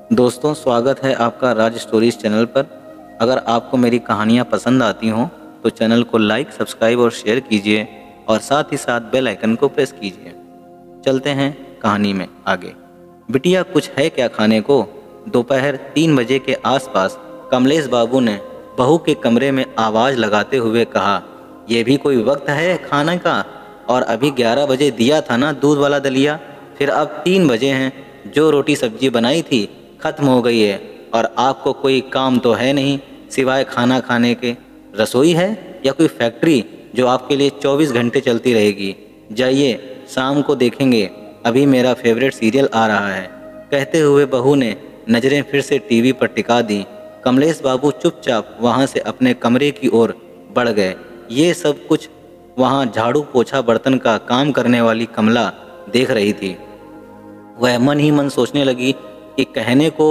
दोस्तों, स्वागत है आपका राज स्टोरीज चैनल पर। अगर आपको मेरी कहानियाँ पसंद आती हों तो चैनल को लाइक, सब्सक्राइब और शेयर कीजिए और साथ ही साथ बेल आइकन को प्रेस कीजिए। चलते हैं कहानी में आगे। बिटिया, कुछ है क्या खाने को? दोपहर 3 बजे के आसपास कमलेश बाबू ने बहू के कमरे में आवाज़ लगाते हुए कहा, यह भी कोई वक्त है खाने का? और अभी 11 बजे दिया था ना दूध वाला दलिया, फिर अब 3 बजे हैं। जो रोटी सब्जी बनाई थी खत्म हो गई है और आपको कोई काम तो है नहीं सिवाय खाना खाने के। रसोई है या कोई फैक्ट्री जो आपके लिए 24 घंटे चलती रहेगी? जाइए, शाम को देखेंगे, अभी मेरा फेवरेट सीरियल आ रहा है। कहते हुए बहू ने नज़रें फिर से टीवी पर टिका दी। कमलेश बाबू चुपचाप वहाँ से अपने कमरे की ओर बढ़ गए। ये सब कुछ वहाँ झाड़ू पोछा बर्तन का काम करने वाली कमला देख रही थी। वह मन ही मन सोचने लगी कि कहने को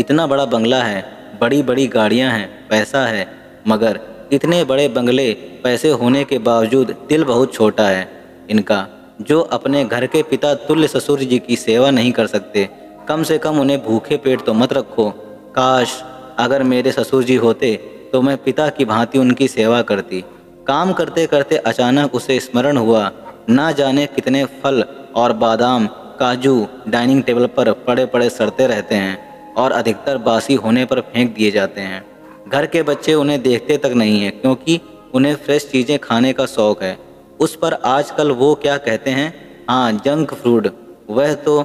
इतना बड़ा बंगला है, बड़ी बड़ी गाड़ियां हैं, पैसा है, मगर इतने बड़े बंगले, पैसे होने के बावजूद दिल बहुत छोटा है इनका, जो अपने घर के पिता तुल्य ससुर जी की सेवा नहीं कर सकते। कम से कम उन्हें भूखे पेट तो मत रखो। काश अगर मेरे ससुर जी होते तो मैं पिता की भांति उनकी सेवा करती। काम करते करते अचानक उसे स्मरण हुआ, ना जाने कितने फल और बादाम, काजू डाइनिंग टेबल पर पड़े पड़े सड़ते रहते हैं और अधिकतर बासी होने पर फेंक दिए जाते हैं। घर के बच्चे उन्हें देखते तक नहीं हैं क्योंकि उन्हें फ्रेश चीज़ें खाने का शौक़ है। उस पर आजकल वो क्या कहते हैं, हाँ, जंक फूड, वह तो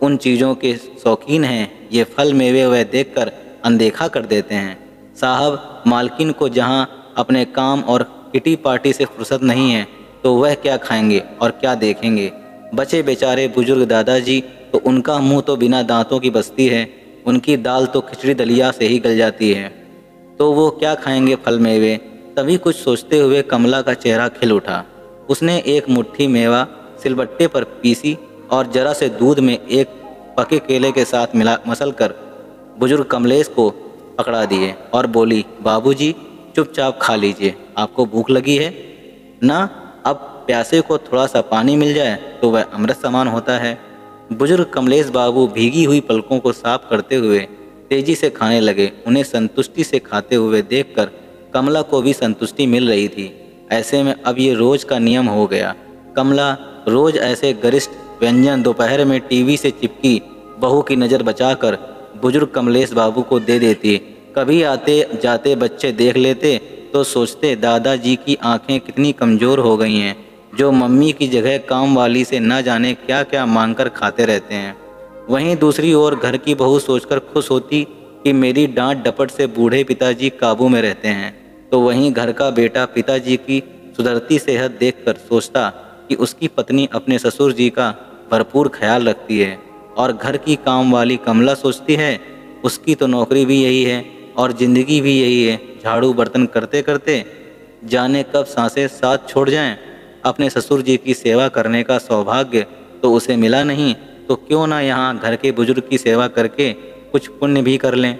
उन चीज़ों के शौकीन हैं। ये फल मेवे वह देखकर अनदेखा कर देते हैं। साहब मालकिन को जहाँ अपने काम और किटी पार्टी से फुर्सत नहीं है तो वह क्या खाएंगे और क्या देखेंगे? बचे बेचारे बुजुर्ग दादाजी, तो उनका मुंह तो बिना दांतों की बस्ती है। उनकी दाल तो खिचड़ी दलिया से ही गल जाती है, तो वो क्या खाएंगे फल मेवे? तभी कुछ सोचते हुए कमला का चेहरा खिल उठा। उसने एक मुट्ठी मेवा सिलबट्टे पर पीसी और जरा से दूध में एक पके केले के साथ मसल कर बुजुर्ग कमलेश को पकड़ा दिए और बोली, बाबूजी चुपचाप खा लीजिए, आपको भूख लगी है ना? अब प्यासे को थोड़ा सा पानी मिल जाए तो वह अमृत समान होता है। बुजुर्ग कमलेश बाबू भीगी हुई पलकों को साफ करते हुए तेजी से खाने लगे। उन्हें संतुष्टि से खाते हुए देखकर कमला को भी संतुष्टि मिल रही थी। ऐसे में अब ये रोज का नियम हो गया। कमला रोज ऐसे गरिष्ठ व्यंजन दोपहर में टीवी से चिपकी बहू की नज़र बचाकर बुजुर्ग कमलेश बाबू को दे देती। कभी आते जाते बच्चे देख लेते तो सोचते, दादाजी की आंखें कितनी कमज़ोर हो गई हैं, जो मम्मी की जगह काम वाली से न जाने क्या क्या मांगकर खाते रहते हैं। वहीं दूसरी ओर घर की बहू सोचकर खुश होती कि मेरी डांट डपट से बूढ़े पिताजी काबू में रहते हैं, तो वहीं घर का बेटा पिताजी की सुधरती सेहत देखकर सोचता कि उसकी पत्नी अपने ससुर जी का भरपूर ख्याल रखती है। और घर की काम वाली कमला सोचती है, उसकी तो नौकरी भी यही है और ज़िंदगी भी यही है, झाड़ू बर्तन करते करते जाने कब सांसें साथ छोड़ जाएं। अपने ससुर जी की सेवा करने का सौभाग्य तो उसे मिला नहीं, तो क्यों ना यहाँ घर के बुजुर्ग की सेवा करके कुछ पुण्य भी कर लें।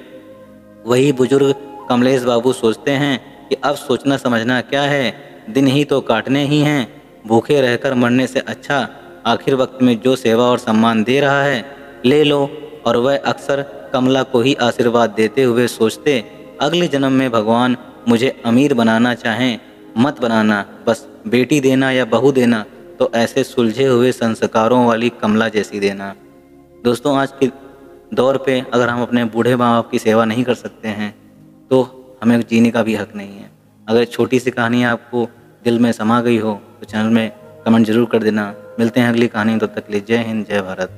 वही बुजुर्ग कमलेश बाबू सोचते हैं कि अब सोचना समझना क्या है, दिन ही तो काटने ही हैं। भूखे रहकर मरने से अच्छा आखिर वक्त में जो सेवा और सम्मान दे रहा है ले लो। और वह अक्सर कमला को ही आशीर्वाद देते हुए सोचते, अगले जन्म में भगवान मुझे अमीर बनाना चाहें मत बनाना, बस बेटी देना या बहू देना तो ऐसे सुलझे हुए संस्कारों वाली कमला जैसी देना। दोस्तों, आज के दौर पे अगर हम अपने बूढ़े माँ बाप की सेवा नहीं कर सकते हैं तो हमें जीने का भी हक नहीं है। अगर छोटी सी कहानी आपको दिल में समा गई हो तो चैनल में कमेंट जरूर कर देना। मिलते हैं अगली कहानी, तब तक के लिए जय हिंद, जय भारत।